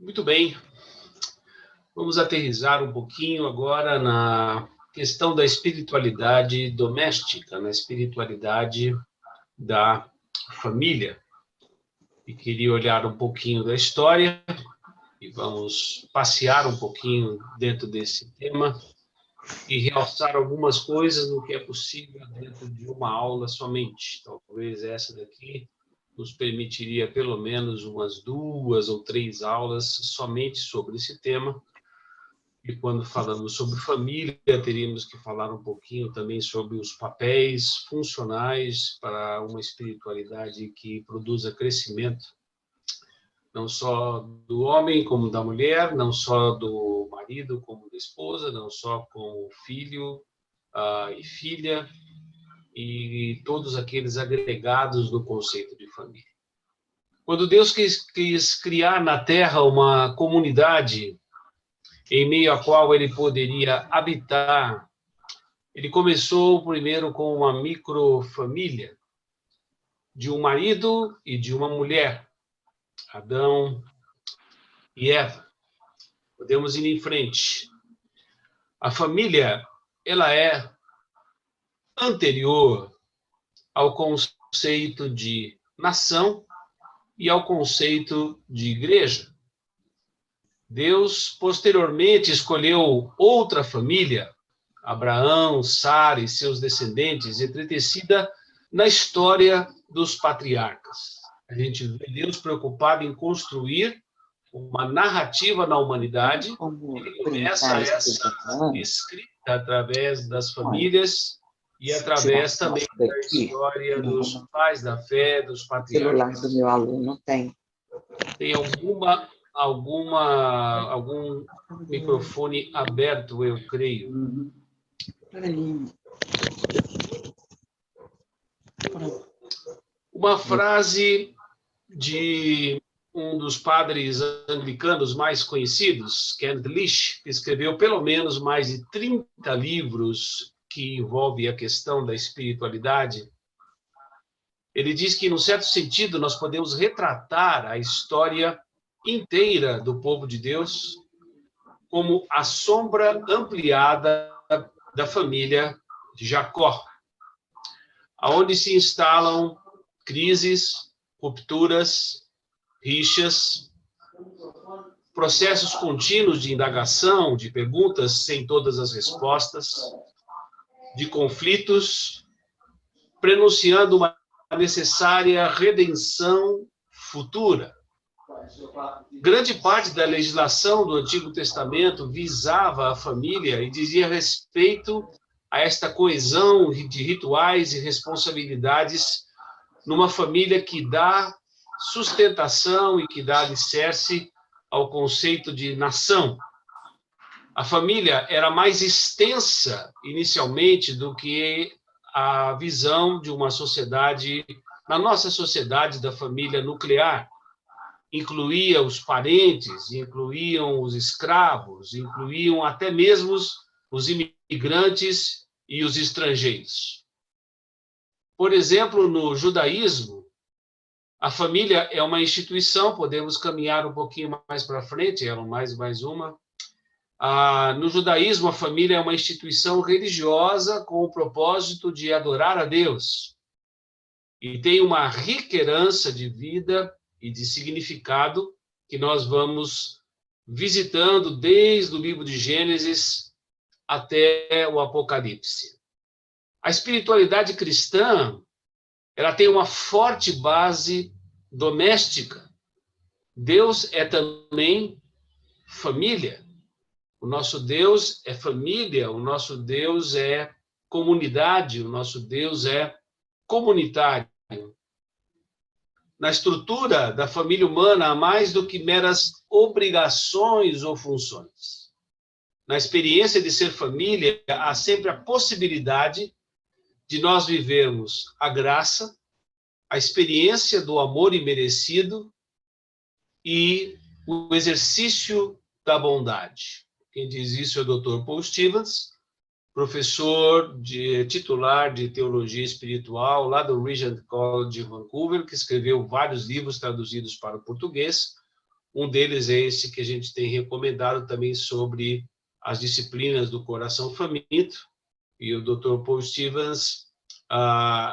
Muito bem, vamos aterrissar um pouquinho agora na questão da espiritualidade doméstica, na espiritualidade da família. E queria olhar um pouquinho da história e vamos passear um pouquinho dentro desse tema e realçar algumas coisas no que é possível dentro de uma aula somente. Talvez essa daqui nos permitiria pelo menos umas 2 ou 3 aulas somente sobre esse tema. E quando falamos sobre família, teríamos que falar um pouquinho também sobre os papéis funcionais para uma espiritualidade que produza crescimento, não só do homem como da mulher, não só do marido como da esposa, não só com o filho e filha, e todos aqueles agregados do conceito de família. Quando Deus quis criar na Terra uma comunidade em meio à qual ele poderia habitar, ele começou primeiro com uma microfamília de um marido e de uma mulher, Adão e Eva. Podemos ir em frente. A família, ela é anterior ao conceito de nação e ao conceito de igreja. Deus, posteriormente, escolheu outra família, Abraão, Sara e seus descendentes, entretecida na história dos patriarcas. A gente vê Deus preocupado em construir uma narrativa na humanidade. Ele começa essa escrita através das famílias e através também da história dos pais da fé, dos patriarcas. O celular do meu aluno tem. Tem algum microfone aberto, eu creio. Uma frase de um dos padres anglicanos mais conhecidos, Kenneth Lish, que escreveu pelo menos mais de 30 livros que envolvem a questão da espiritualidade. Ele diz que, num certo sentido, nós podemos retratar a história inteira do povo de Deus como a sombra ampliada da família de Jacó, aonde se instalam crises, rupturas, rixas, processos contínuos de indagação, de perguntas sem todas as respostas, de conflitos, prenunciando uma necessária redenção futura. Grande parte da legislação do Antigo Testamento visava a família e dizia respeito a esta coesão de rituais e responsabilidades numa família que dá sustentação e que dá alicerce ao conceito de nação. A família era mais extensa, inicialmente, do que a visão de uma sociedade, na nossa sociedade da família nuclear. Incluía os parentes, incluíam os escravos, incluíam até mesmo os imigrantes e os estrangeiros. Por exemplo, no judaísmo, a família é uma instituição, podemos caminhar um pouquinho mais para frente, mais uma. No judaísmo, a família é uma instituição religiosa com o propósito de adorar a Deus. E tem uma rica herança de vida e de significado que nós vamos visitando desde o livro de Gênesis até o Apocalipse. A espiritualidade cristã, ela tem uma forte base doméstica. Deus é também família. O nosso Deus é família, o nosso Deus é comunidade, o nosso Deus é comunitário. Na estrutura da família humana, há mais do que meras obrigações ou funções. Na experiência de ser família, há sempre a possibilidade de nós vivermos a graça, a experiência do amor imerecido e o exercício da bondade. Quem diz isso é o Dr. Paul Stevens, professor titular de teologia espiritual lá do Regent College de Vancouver, que escreveu vários livros traduzidos para o português, Um deles é esse que a gente tem recomendado também sobre as disciplinas do coração faminto, e o Dr. Paul Stevens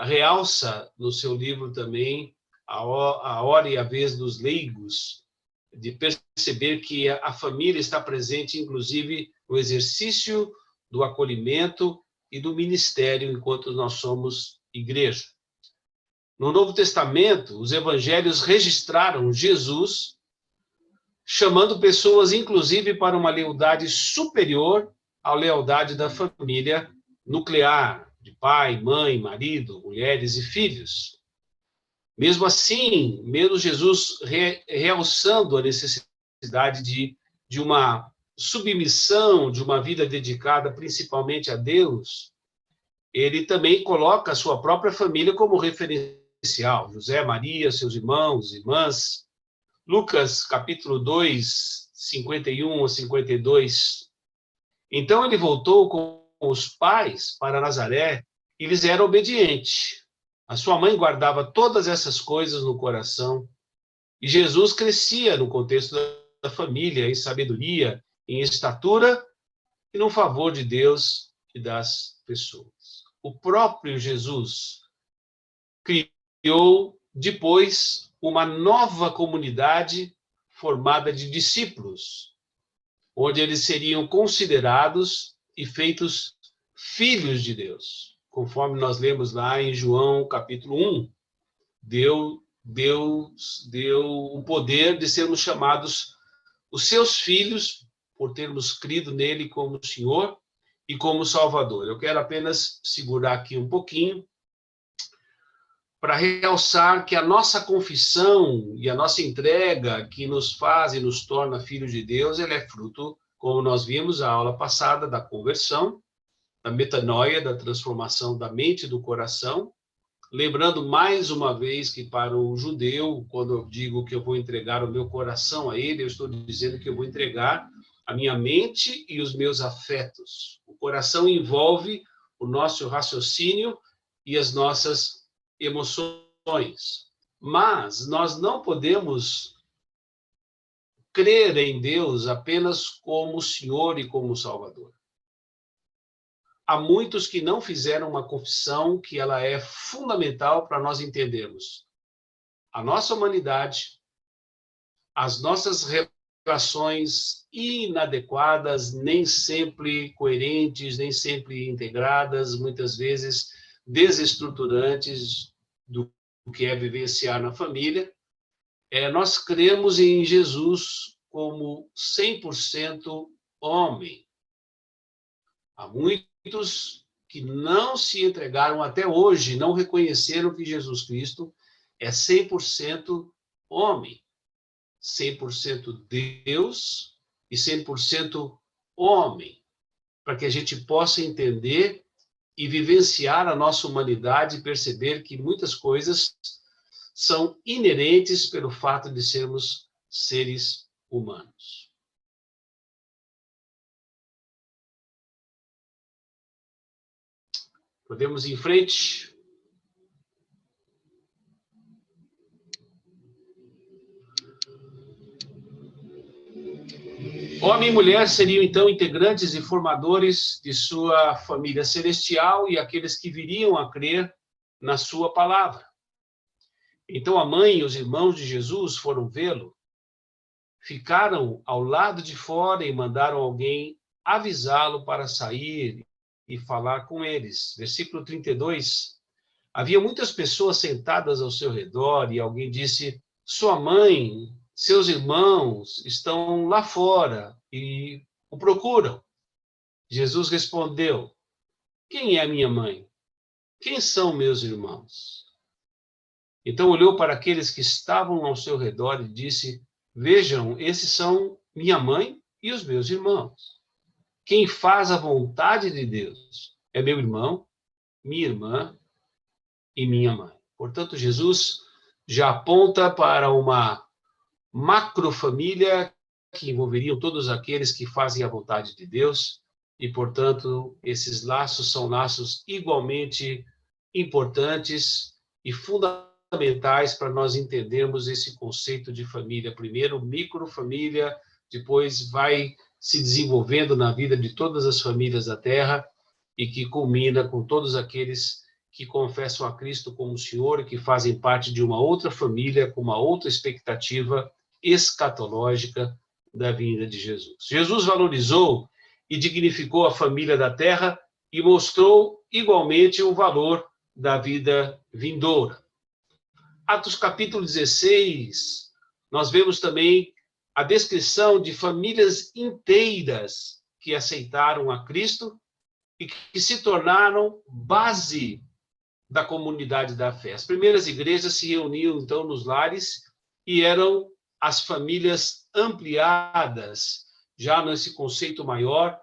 realça no seu livro também a hora e a vez dos leigos, de perceber que a família está presente, inclusive, no exercício do acolhimento e do ministério enquanto nós somos igreja. No Novo Testamento, os evangelhos registraram Jesus chamando pessoas, inclusive, para uma lealdade superior à lealdade da família nuclear, de pai, mãe, marido, mulheres e filhos. Mesmo assim, mesmo Jesus realçando a necessidade de uma submissão, de uma vida dedicada principalmente a Deus, ele também coloca a sua própria família como referencial. José, Maria, seus irmãos, irmãs. Lucas, capítulo 2, 51 a 52. Então ele voltou com os pais para Nazaré e lhes era obediente. A sua mãe guardava todas essas coisas no coração. E Jesus crescia no contexto da família, em sabedoria, em estatura e no favor de Deus e das pessoas. O próprio Jesus criou depois uma nova comunidade formada de discípulos, onde eles seriam considerados e feitos filhos de Deus. Conforme nós lemos lá em João, capítulo 1, Deus deu o poder de sermos chamados os seus filhos, por termos crido nele como Senhor e como Salvador. Eu quero apenas segurar aqui um pouquinho para realçar que a nossa confissão e a nossa entrega que nos faz e nos torna filhos de Deus, ela é fruto, como nós vimos na aula passada, da conversão, da metanoia, da transformação da mente e do coração. Lembrando mais uma vez que para o judeu, quando eu digo que eu vou entregar o meu coração a ele, eu estou dizendo que eu vou entregar a minha mente e os meus afetos. O coração envolve o nosso raciocínio e as nossas emoções. Mas nós não podemos crer em Deus apenas como Senhor e como Salvador. Há muitos que não fizeram uma confissão que ela é fundamental para nós entendermos a nossa humanidade, as nossas relações inadequadas, nem sempre coerentes, nem sempre integradas, muitas vezes desestruturantes do que é vivenciar na família. Nós cremos em Jesus como 100% homem. Há muitos que não se entregaram até hoje, não reconheceram que Jesus Cristo é 100% homem, 100% Deus e 100% homem, para que a gente possa entender e vivenciar a nossa humanidade e perceber que muitas coisas são inerentes pelo fato de sermos seres humanos. Podemos ir em frente? Homem e mulher seriam, então, integrantes e formadores de sua família celestial e aqueles que viriam a crer na sua palavra. Então, a mãe e os irmãos de Jesus foram vê-lo, ficaram ao lado de fora e mandaram alguém avisá-lo para sair e falar com eles. Versículo 32. Havia muitas pessoas sentadas ao seu redor e alguém disse: sua mãe, seus irmãos estão lá fora e o procuram. Jesus respondeu: quem é minha mãe? Quem são meus irmãos? Então olhou para aqueles que estavam ao seu redor e disse: vejam, esses são minha mãe e os meus irmãos. Quem faz a vontade de Deus é meu irmão, minha irmã e minha mãe. Portanto, Jesus já aponta para uma macrofamília que envolveriam todos aqueles que fazem a vontade de Deus e, portanto, esses laços são laços igualmente importantes e fundamentais fundamentais para nós entendermos esse conceito de família. Primeiro, microfamília, depois vai se desenvolvendo na vida de todas as famílias da Terra e que culmina com todos aqueles que confessam a Cristo como Senhor e que fazem parte de uma outra família, com uma outra expectativa escatológica da vinda de Jesus. Jesus valorizou e dignificou a família da Terra e mostrou igualmente o valor da vida vindoura. Atos capítulo 16, nós vemos também a descrição de famílias inteiras que aceitaram a Cristo e que se tornaram base da comunidade da fé. As primeiras igrejas se reuniam, então, nos lares e eram as famílias ampliadas, já nesse conceito maior,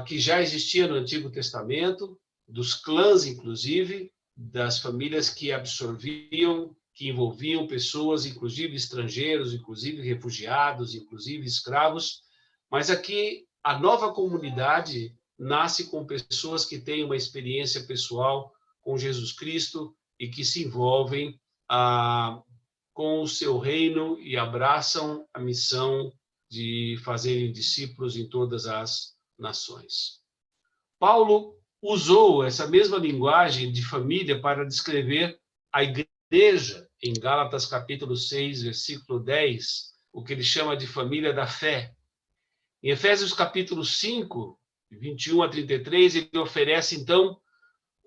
que já existia no Antigo Testamento, dos clãs, inclusive, das famílias que absorviam, que envolviam pessoas, inclusive estrangeiros, inclusive refugiados, inclusive escravos. Mas aqui, a nova comunidade nasce com pessoas que têm uma experiência pessoal com Jesus Cristo e que se envolvem com o seu reino e abraçam a missão de fazerem discípulos em todas as nações. Paulo usou essa mesma linguagem de família para descrever a igreja em Gálatas capítulo 6, versículo 10, o que ele chama de família da fé. Em Efésios capítulo 5, 21 a 33, ele oferece, então,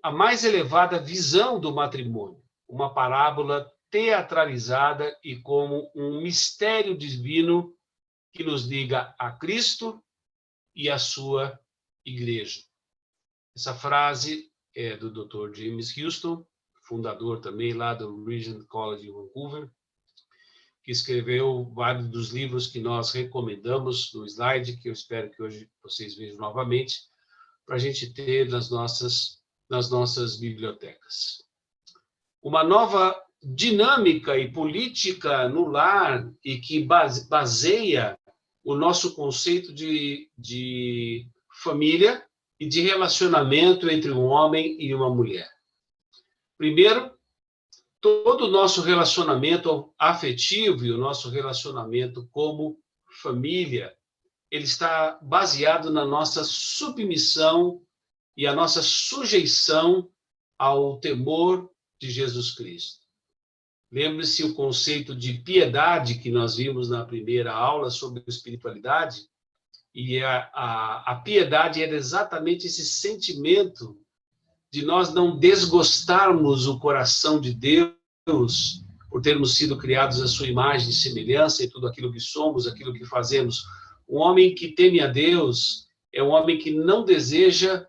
a mais elevada visão do matrimônio, uma parábola teatralizada e como um mistério divino que nos liga a Cristo e a sua igreja. Essa frase é do Dr. James Houston, fundador também lá do Regent College em Vancouver, que escreveu vários dos livros que nós recomendamos no slide, que eu espero que hoje vocês vejam novamente, para a gente ter nas nossas bibliotecas. Uma nova dinâmica e política no lar e que baseia o nosso conceito de família e de relacionamento entre um homem e uma mulher. Primeiro, todo o nosso relacionamento afetivo e o nosso relacionamento como família, ele está baseado na nossa submissão e a nossa sujeição ao temor de Jesus Cristo. Lembre-se o conceito de piedade que nós vimos na primeira aula sobre espiritualidade, e a piedade era exatamente esse sentimento de nós não desgostarmos o coração de Deus por termos sido criados à sua imagem e semelhança e tudo aquilo que somos, aquilo que fazemos. Um homem que teme a Deus é um homem que não deseja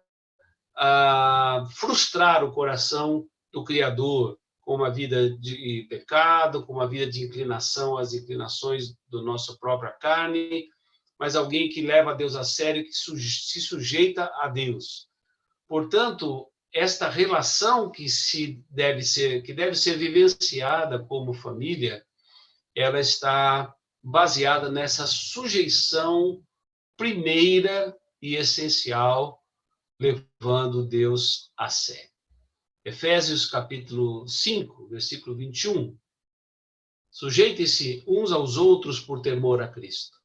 frustrar o coração do Criador com uma vida de pecado, com uma vida de inclinação às inclinações da nossa própria carne, mas alguém que leva a Deus a sério, que se sujeita a Deus. Portanto, esta relação que deve ser vivenciada como família, ela está baseada nessa sujeição primeira e essencial, levando Deus a sério. Efésios capítulo 5, versículo 21. Sujeitem-se uns aos outros por temor a Cristo.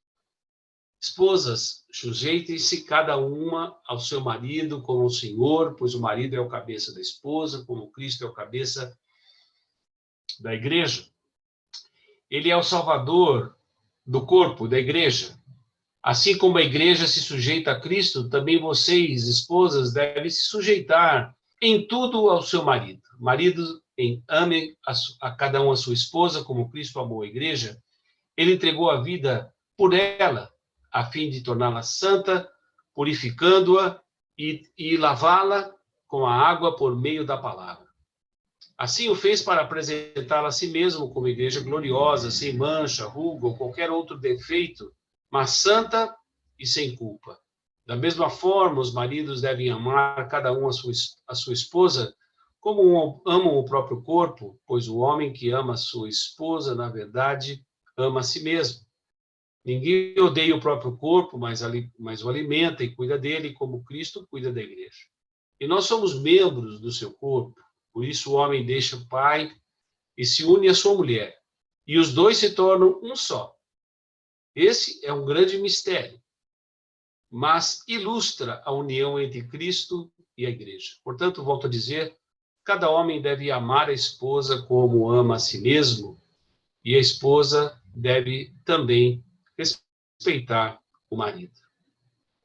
Esposas, sujeitem-se cada uma ao seu marido como o Senhor, pois o marido é o cabeça da esposa, como Cristo é o cabeça da igreja. Ele é o salvador do corpo, da igreja. Assim como a igreja se sujeita a Cristo, também vocês, esposas, devem se sujeitar em tudo ao seu marido. Marido, amem a cada um a sua esposa, como Cristo amou a igreja. Ele entregou a vida por ela, a fim de torná-la santa, purificando-a e lavá-la com a água por meio da palavra. Assim o fez para apresentá-la a si mesmo como igreja gloriosa, sem mancha, ruga ou qualquer outro defeito, mas santa e sem culpa. Da mesma forma, os maridos devem amar cada um a sua esposa, como amam o próprio corpo, pois o homem que ama a sua esposa, na verdade, ama a si mesmo. Ninguém odeia o próprio corpo, mas o alimenta e cuida dele, como Cristo cuida da igreja. E nós somos membros do seu corpo, por isso o homem deixa o pai e se une à sua mulher, e os dois se tornam um só. Esse é um grande mistério, mas ilustra a união entre Cristo e a igreja. Portanto, volto a dizer, cada homem deve amar a esposa como ama a si mesmo, e a esposa deve também respeitar o marido.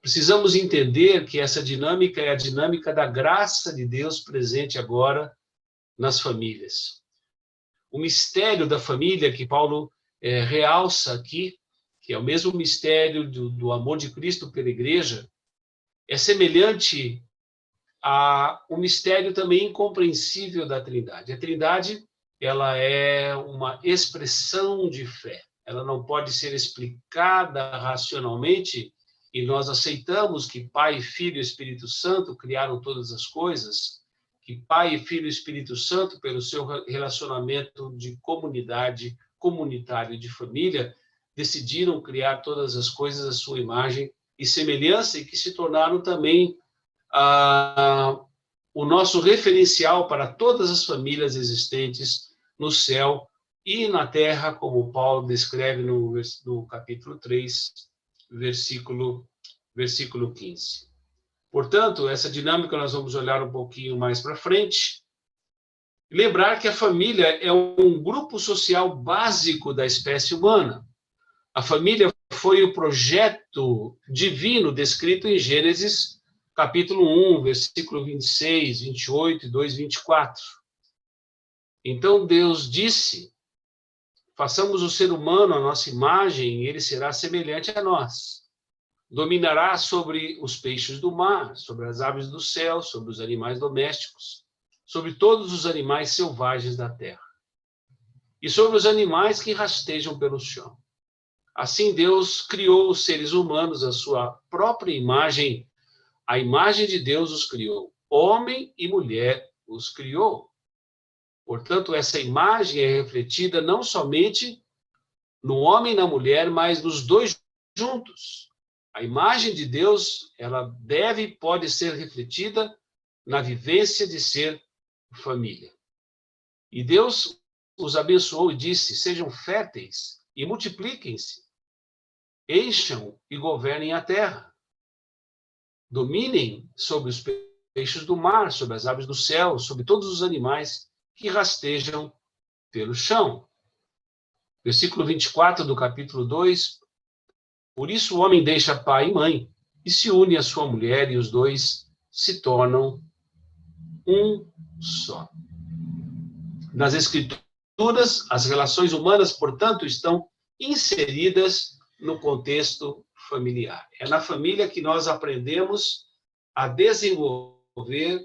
Precisamos entender que essa dinâmica é a dinâmica da graça de Deus presente agora nas famílias. O mistério da família que Paulo realça aqui, que é o mesmo mistério do amor de Cristo pela igreja, é semelhante ao mistério também incompreensível da Trindade. A Trindade, ela é uma expressão de fé. Ela não pode ser explicada racionalmente, e nós aceitamos que Pai, Filho e Espírito Santo criaram todas as coisas, que Pai, Filho e Espírito Santo, pelo seu relacionamento de comunidade, comunitário e de família, decidiram criar todas as coisas à sua imagem e semelhança, e que se tornaram também o nosso referencial para todas as famílias existentes no céu e na terra, como Paulo descreve no capítulo 3, versículo 15. Portanto, essa dinâmica nós vamos olhar um pouquinho mais para frente. Lembrar que a família é um grupo social básico da espécie humana. A família foi o projeto divino descrito em Gênesis, capítulo 1, versículo 26, 28 e 2, 24. Então Deus disse: façamos o ser humano à nossa imagem, e ele será semelhante a nós. Dominará sobre os peixes do mar, sobre as aves do céu, sobre os animais domésticos, sobre todos os animais selvagens da terra, e sobre os animais que rastejam pelo chão. Assim Deus criou os seres humanos à sua própria imagem. A imagem de Deus os criou. Homem e mulher os criou. Portanto, essa imagem é refletida não somente no homem e na mulher, mas nos dois juntos. A imagem de Deus, ela deve e pode ser refletida na vivência de ser família. E Deus os abençoou e disse: sejam férteis e multipliquem-se, encham e governem a terra. Dominem sobre os peixes do mar, sobre as aves do céu, sobre todos os animais que rastejam pelo chão. Versículo 24 do capítulo 2. Por isso o homem deixa pai e mãe e se une à sua mulher, e os dois se tornam um só. Nas Escrituras, as relações humanas, portanto, estão inseridas no contexto familiar. É na família que nós aprendemos a desenvolver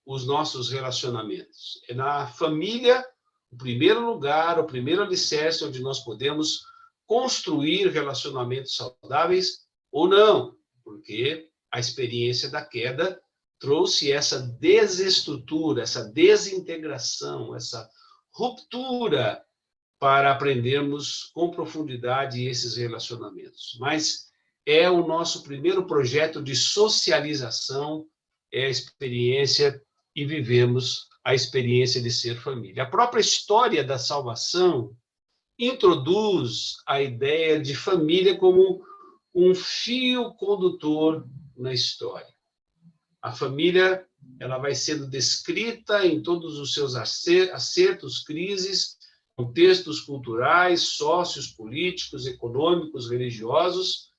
os nossos relacionamentos. É na família o primeiro lugar, o primeiro alicerce onde nós podemos construir relacionamentos saudáveis ou não, porque a experiência da queda trouxe essa desestrutura, essa desintegração, essa ruptura para aprendermos com profundidade esses relacionamentos. Mas é o nosso primeiro projeto de socialização, é a experiência, e vivemos a experiência de ser família. A própria história da salvação introduz a ideia de família como um fio condutor na história. A família, ela vai sendo descrita em todos os seus acertos, crises, contextos culturais, sócios, políticos, econômicos, religiosos,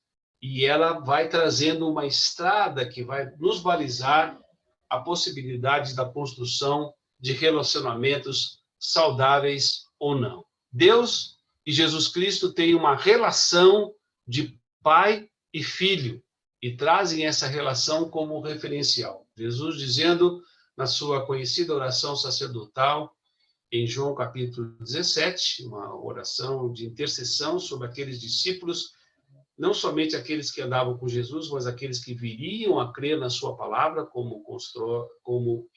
e ela vai trazendo uma estrada que vai nos balizar a possibilidade da construção de relacionamentos saudáveis ou não. Deus e Jesus Cristo têm uma relação de pai e filho e trazem essa relação como referencial. Jesus dizendo na sua conhecida oração sacerdotal, em João capítulo 17, uma oração de intercessão sobre aqueles discípulos, não somente aqueles que andavam com Jesus, mas aqueles que viriam a crer na sua palavra, como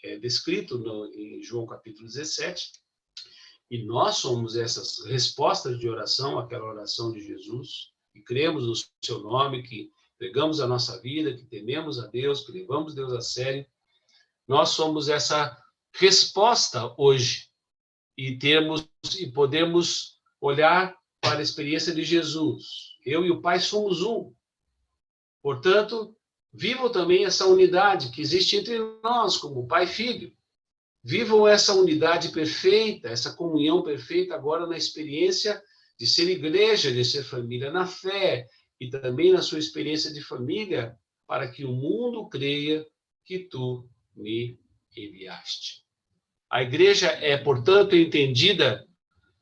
é descrito em João capítulo 17. E nós somos essas respostas de oração, aquela oração de Jesus, que cremos no seu nome, que pegamos a nossa vida, que tememos a Deus, que levamos Deus a sério. Nós somos essa resposta hoje e podemos olhar para a experiência de Jesus. Eu e o Pai somos um. Portanto, vivam também essa unidade que existe entre nós, como Pai e Filho. Vivam essa unidade perfeita, essa comunhão perfeita agora na experiência de ser igreja, de ser família na fé e também na sua experiência de família, para que o mundo creia que tu me enviaste. A igreja é, portanto, entendida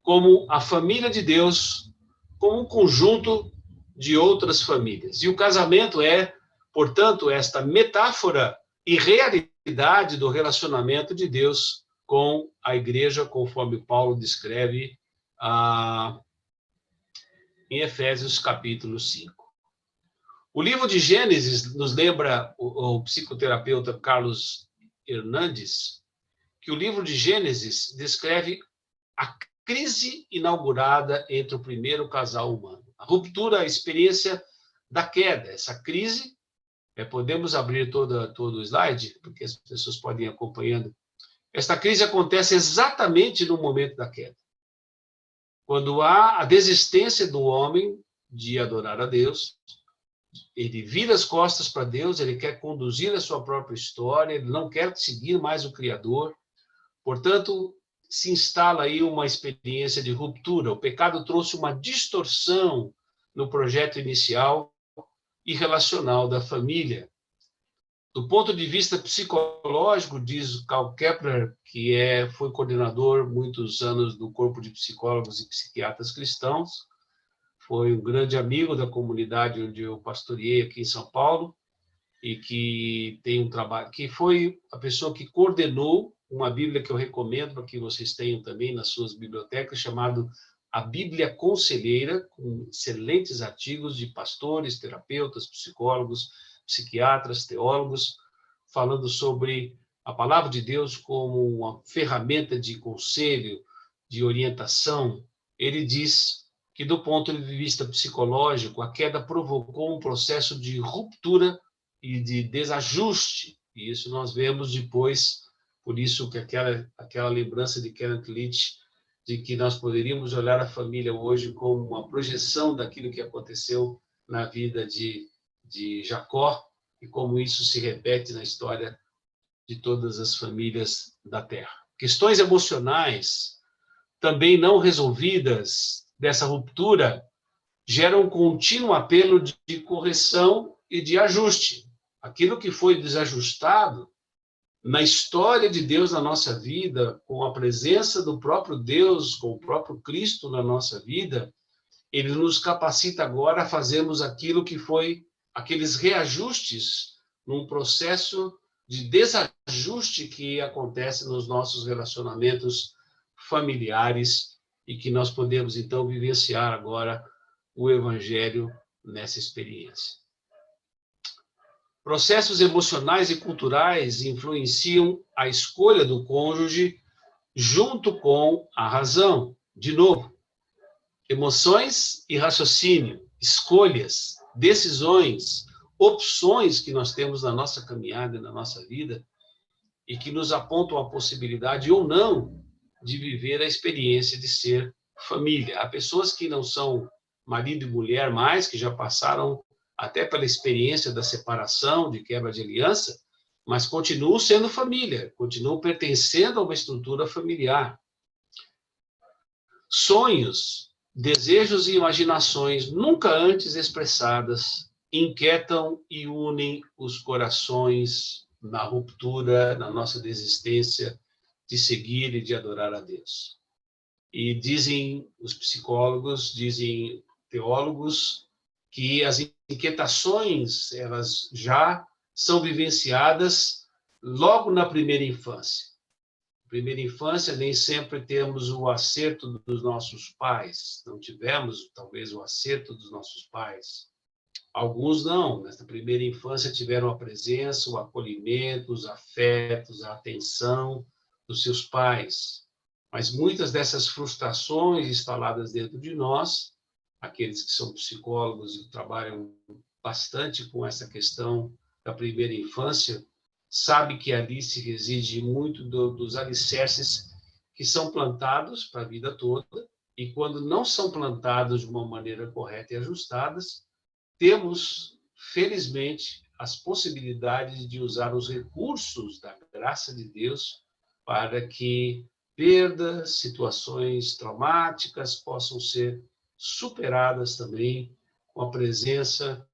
como a família de Deus, como um conjunto de outras famílias. E o casamento é, portanto, esta metáfora e realidade do relacionamento de Deus com a igreja, conforme Paulo descreve em Efésios capítulo 5. O livro de Gênesis nos lembra o psicoterapeuta Carlos Hernandes, que o livro de Gênesis descreve a crise inaugurada entre o primeiro casal humano. A ruptura, a experiência da queda, essa crise. Podemos abrir todo o slide, porque as pessoas podem ir acompanhando. Esta crise acontece exatamente no momento da queda. Quando há a desistência do homem de adorar a Deus, ele vira as costas para Deus, ele quer conduzir a sua própria história, ele não quer seguir mais o Criador. Portanto, se instala aí uma experiência de ruptura. O pecado trouxe uma distorção no projeto inicial e relacional da família. Do ponto de vista psicológico, diz Karl Kepler, que foi coordenador muitos anos do corpo de psicólogos e psiquiatras cristãos, foi um grande amigo da comunidade onde eu pastoreei aqui em São Paulo, e que tem um trabalho, que foi a pessoa que coordenou uma Bíblia que eu recomendo para que vocês tenham também nas suas bibliotecas, chamado A Bíblia Conselheira, com excelentes artigos de pastores, terapeutas, psicólogos, psiquiatras, teólogos, falando sobre a palavra de Deus como uma ferramenta de conselho, de orientação. Ele diz que, do ponto de vista psicológico, a queda provocou um processo de ruptura e de desajuste, e isso nós vemos depois, por isso que aquela lembrança de Kenneth Leach, de que nós poderíamos olhar a família hoje como uma projeção daquilo que aconteceu na vida de Jacó, e como isso se repete na história de todas as famílias da Terra. Questões emocionais, também não resolvidas dessa ruptura, geram um contínuo apelo de correção e de ajuste. Aquilo que foi desajustado na história de Deus na nossa vida, com a presença do próprio Deus, com o próprio Cristo na nossa vida, ele nos capacita agora a fazermos aquilo que foi aqueles reajustes num processo de desajuste que acontece nos nossos relacionamentos familiares e que nós podemos, então, vivenciar agora o Evangelho nessa experiência. Processos emocionais e culturais influenciam a escolha do cônjuge junto com a razão. De novo, emoções e raciocínio, escolhas, decisões, opções que nós temos na nossa caminhada, na nossa vida, e que nos apontam a possibilidade ou não de viver a experiência de ser família. Há pessoas que não são marido e mulher mais, que já passaram até pela experiência da separação, de quebra de aliança, mas continuam sendo família, continuam pertencendo a uma estrutura familiar. Sonhos, desejos e imaginações nunca antes expressadas inquietam e unem os corações na ruptura, na nossa desistência de seguir e de adorar a Deus. E dizem os psicólogos, dizem teólogos, que as inquietações, elas já são vivenciadas logo na primeira infância. Na primeira infância, nem sempre temos o acerto dos nossos pais. Não tivemos, talvez, o acerto dos nossos pais. Alguns não. Nessa primeira infância tiveram a presença, o acolhimento, os afetos, a atenção dos seus pais. Mas muitas dessas frustrações instaladas dentro de nós, aqueles que são psicólogos e trabalham bastante com essa questão da primeira infância, sabe que ali se reside muito dos alicerces que são plantados para a vida toda, e quando não são plantados de uma maneira correta e ajustadas, temos, felizmente, as possibilidades de usar os recursos da graça de Deus para que perdas, situações traumáticas possam ser superadas também com a presença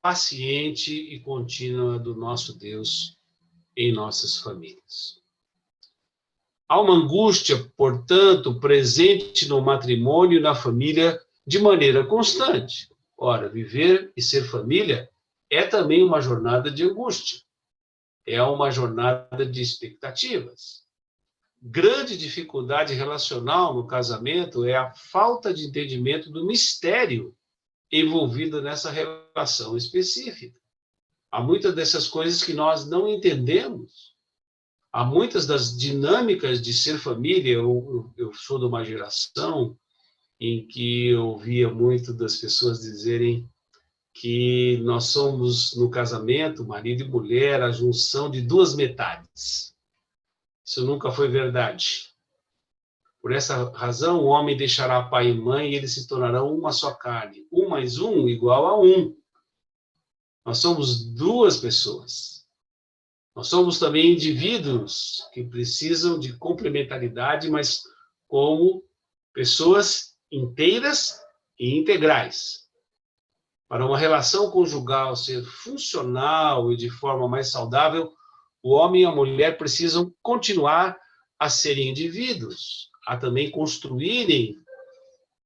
paciente e contínua do nosso Deus em nossas famílias. Há uma angústia, portanto, presente no matrimônio e na família de maneira constante. Ora, viver e ser família é também uma jornada de angústia, é uma jornada de expectativas. Grande dificuldade relacional no casamento é a falta de entendimento do mistério envolvido nessa relação específica. Há muitas dessas coisas que nós não entendemos. Há muitas das dinâmicas de ser família. Eu sou de uma geração em que eu ouvia muito das pessoas dizerem que nós somos, no casamento, marido e mulher, a junção de duas metades. Isso nunca foi verdade. Por essa razão, o homem deixará pai e mãe e eles se tornarão uma só carne. 1 mais 1 igual a 1. Nós somos duas pessoas. Nós somos também indivíduos que precisam de complementaridade, mas como pessoas inteiras e integrais. Para uma relação conjugal ser funcional e de forma mais saudável, o homem e a mulher precisam continuar a serem indivíduos, a também construírem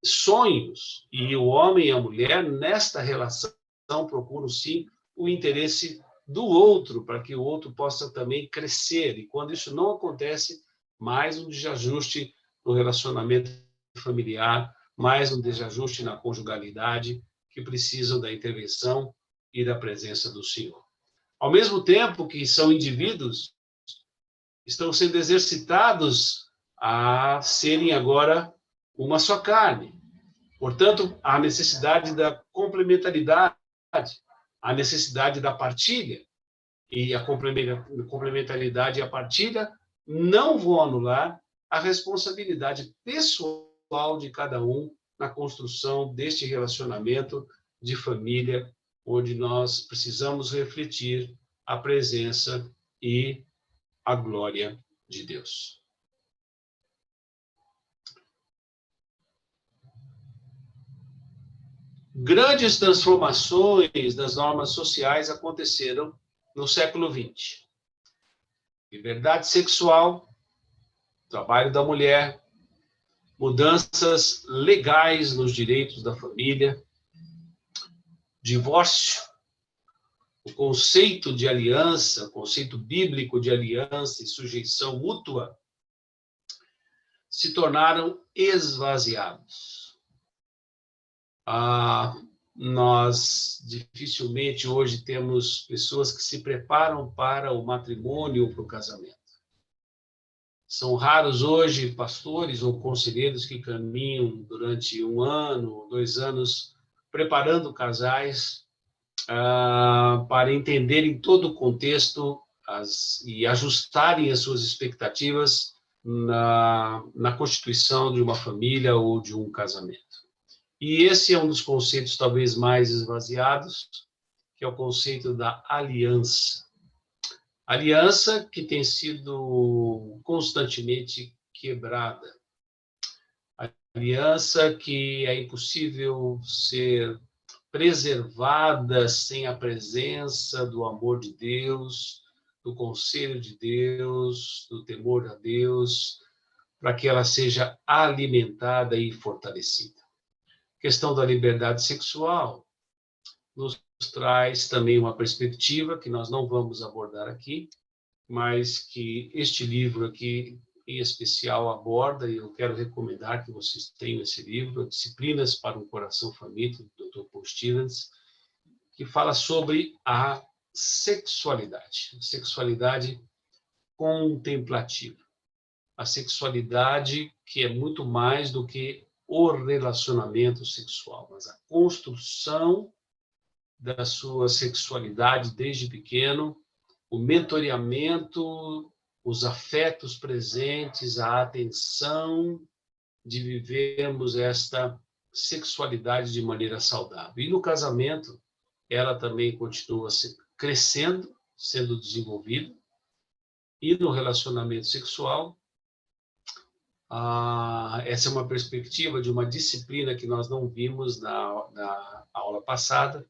sonhos. E o homem e a mulher, nesta relação, procuram, sim, o interesse do outro, para que o outro possa também crescer. E quando isso não acontece, mais um desajuste no relacionamento familiar, mais um desajuste na conjugalidade, que precisam da intervenção e da presença do Senhor. Ao mesmo tempo que são indivíduos, estão sendo exercitados a serem agora uma só carne. Portanto, há necessidade da complementaridade, a necessidade da partilha, e a complementaridade e a partilha não vão anular a responsabilidade pessoal de cada um na construção deste relacionamento de família, onde nós precisamos refletir a presença e a glória de Deus. Grandes transformações das normas sociais aconteceram no século XX. Liberdade sexual, trabalho da mulher, mudanças legais nos direitos da família, divórcio, o conceito de aliança, o conceito bíblico de aliança e sujeição mútua se tornaram esvaziados. Nós dificilmente hoje temos pessoas que se preparam para o matrimônio ou para o casamento. São raros hoje pastores ou conselheiros que caminham durante 1 ano, 2 anos, preparando casais para entenderem todo o contexto e ajustarem as suas expectativas na constituição de uma família ou de um casamento. E esse é um dos conceitos talvez mais esvaziados, que é o conceito da aliança. Aliança que tem sido constantemente quebrada. Aliança que é impossível ser preservada sem a presença do amor de Deus, do conselho de Deus, do temor a Deus, para que ela seja alimentada e fortalecida. A questão da liberdade sexual nos traz também uma perspectiva que nós não vamos abordar aqui, mas que este livro aqui, em especial, aborda, e eu quero recomendar que vocês tenham esse livro, Disciplinas para um Coração Faminto, do Dr. Paul Stevens, que fala sobre a sexualidade contemplativa. A sexualidade que é muito mais do que o relacionamento sexual, mas a construção da sua sexualidade desde pequeno, o mentoreamento, os afetos presentes, a atenção de vivermos esta sexualidade de maneira saudável. E no casamento, ela também continua crescendo, sendo desenvolvida. E no relacionamento sexual, essa é uma perspectiva de uma disciplina que nós não vimos na aula passada,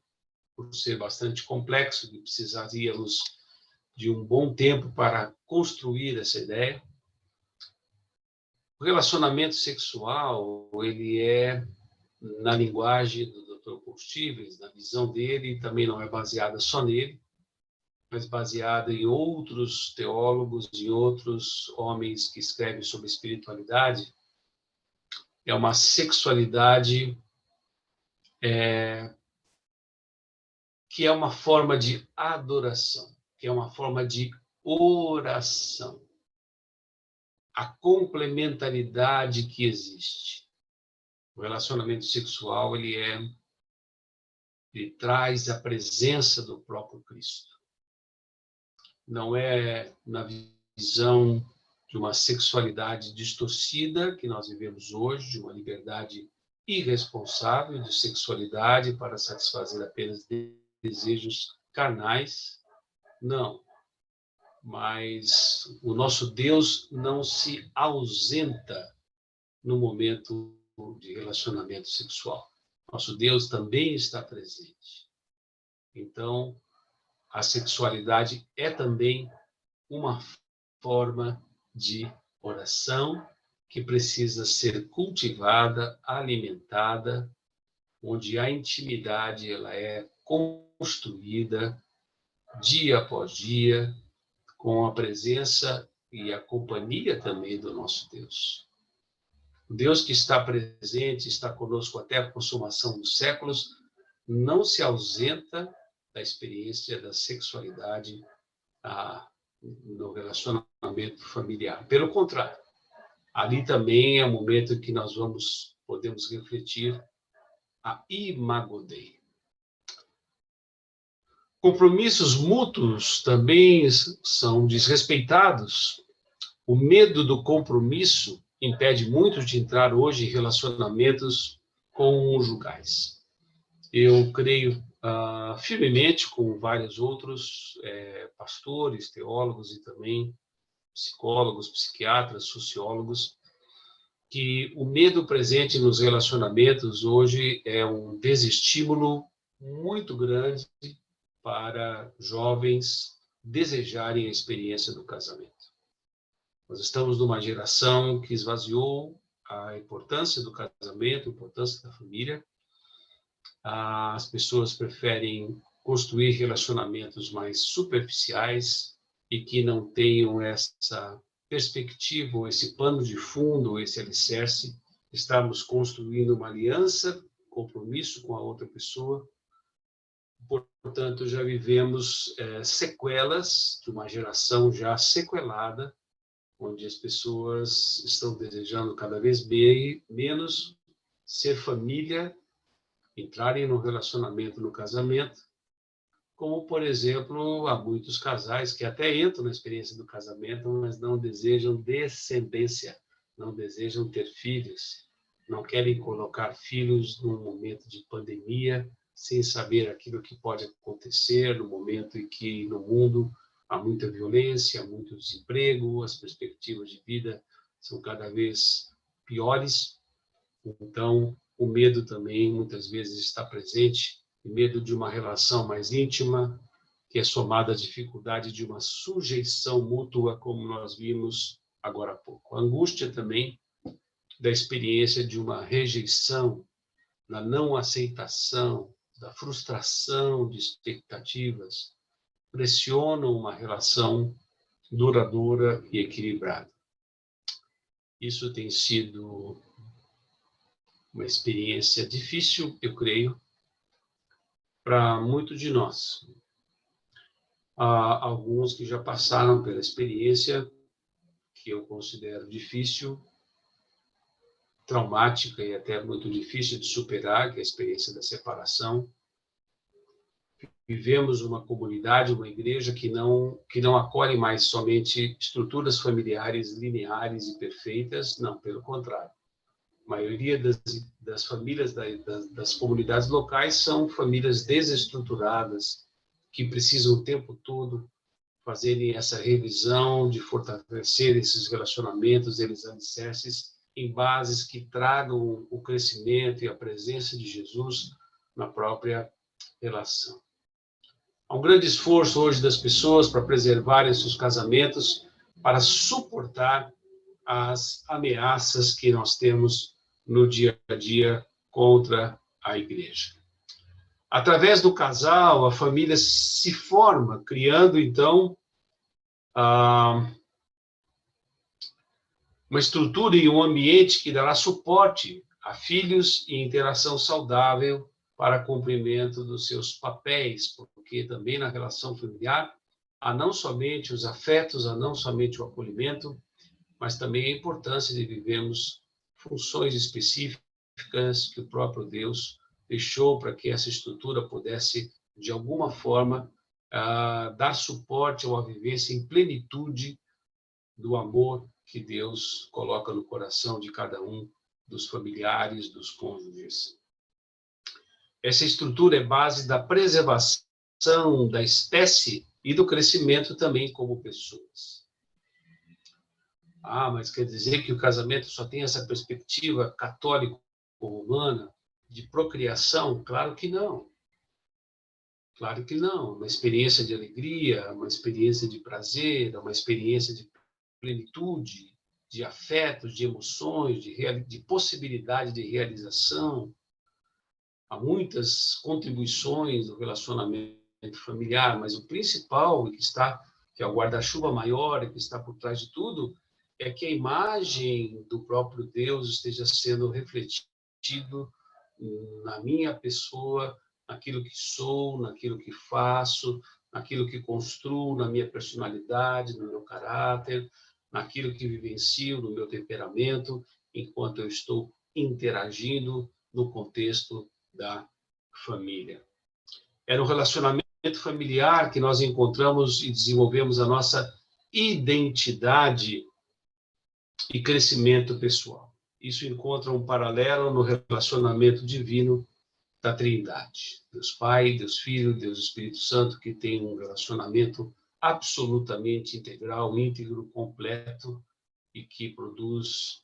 por ser bastante complexo, e precisaríamos de um bom tempo para construir essa ideia. O relacionamento sexual, ele é, na linguagem do Dr. Paul Stevens, na visão dele, também não é baseada só nele, mas baseada em outros teólogos e outros homens que escrevem sobre espiritualidade. É uma sexualidade que é uma forma de adoração, que é uma forma de oração. A complementaridade que existe. O relacionamento sexual, ele traz a presença do próprio Cristo. Não é na visão de uma sexualidade distorcida que nós vivemos hoje, de uma liberdade irresponsável de sexualidade para satisfazer apenas desejos carnais. Não. Mas o nosso Deus não se ausenta no momento de relacionamento sexual. Nosso Deus também está presente. Então, a sexualidade é também uma forma de oração que precisa ser cultivada, alimentada, onde a intimidade ela é construída dia após dia, com a presença e a companhia também do nosso Deus. O Deus que está presente, está conosco até a consumação dos séculos, não se ausenta da experiência da sexualidade no relacionamento familiar. Pelo contrário, ali também é o momento em que nós podemos refletir a Imago Dei. Compromissos mútuos também são desrespeitados. O medo do compromisso impede muitos de entrar hoje em relacionamentos conjugais. Eu creio firmemente, com vários outros pastores, teólogos e também psicólogos, psiquiatras, sociólogos, que o medo presente nos relacionamentos hoje é um desestímulo muito grande para jovens desejarem a experiência do casamento. Nós estamos numa geração que esvaziou a importância do casamento, a importância da família. As pessoas preferem construir relacionamentos mais superficiais e que não tenham essa perspectiva, ou esse pano de fundo, ou esse alicerce. Estamos construindo uma aliança, compromisso com a outra pessoa. Portanto, já vivemos sequelas de uma geração já sequelada, onde as pessoas estão desejando cada vez menos ser família, entrarem no relacionamento, no casamento, como, por exemplo, há muitos casais que até entram na experiência do casamento, mas não desejam descendência, não desejam ter filhos, não querem colocar filhos num momento de pandemia, sem saber aquilo que pode acontecer no momento em que no mundo há muita violência, muito desemprego, as perspectivas de vida são cada vez piores. Então, o medo também muitas vezes está presente, o medo de uma relação mais íntima, que é somada à dificuldade de uma sujeição mútua, como nós vimos agora há pouco. A angústia também da experiência de uma rejeição, da não aceitação, da frustração de expectativas, pressionam uma relação duradoura e equilibrada. Isso tem sido uma experiência difícil, eu creio, para muitos de nós. Há alguns que já passaram pela experiência que eu considero difícil, traumática e até muito difícil de superar, que é a experiência da separação. vivemos uma comunidade, uma igreja que não acolhe mais somente estruturas familiares lineares e perfeitas, não, pelo contrário. A maioria das famílias das comunidades locais são famílias desestruturadas, que precisam o tempo todo fazerem essa revisão de fortalecer esses relacionamentos, eles alicerces em bases que tragam o crescimento e a presença de Jesus na própria relação. Há um grande esforço hoje das pessoas para preservarem seus casamentos, para suportar as ameaças que nós temos no dia a dia contra a igreja. Através do casal, a família se forma, criando, então, uma estrutura e um ambiente que dará suporte a filhos e interação saudável para cumprimento dos seus papéis, porque também na relação familiar há não somente os afetos, há não somente o acolhimento, mas também a importância de vivermos funções específicas que o próprio Deus deixou para que essa estrutura pudesse, de alguma forma, dar suporte a uma vivência em plenitude do amor que Deus coloca no coração de cada um dos familiares, dos cônjuges. Essa estrutura é base da preservação da espécie e do crescimento também como pessoas. Mas quer dizer que o casamento só tem essa perspectiva católico-romana de procriação? Claro que não. Claro que não. Uma experiência de alegria, uma experiência de prazer, uma experiência de plenitude, de afetos, de emoções, de possibilidade de realização. Há muitas contribuições do relacionamento familiar, mas o principal, que é o guarda-chuva maior e que está por trás de tudo, é que a imagem do próprio Deus esteja sendo refletido na minha pessoa, naquilo que sou, naquilo que faço, naquilo que construo, na minha personalidade, no meu caráter, naquilo que vivencio, no meu temperamento, enquanto eu estou interagindo no contexto da família. É no relacionamento familiar que nós encontramos e desenvolvemos a nossa identidade e crescimento pessoal. Isso encontra um paralelo no relacionamento divino da Trindade. Deus Pai, Deus Filho, Deus Espírito Santo, que tem um relacionamento absolutamente integral, íntegro, completo, e que produz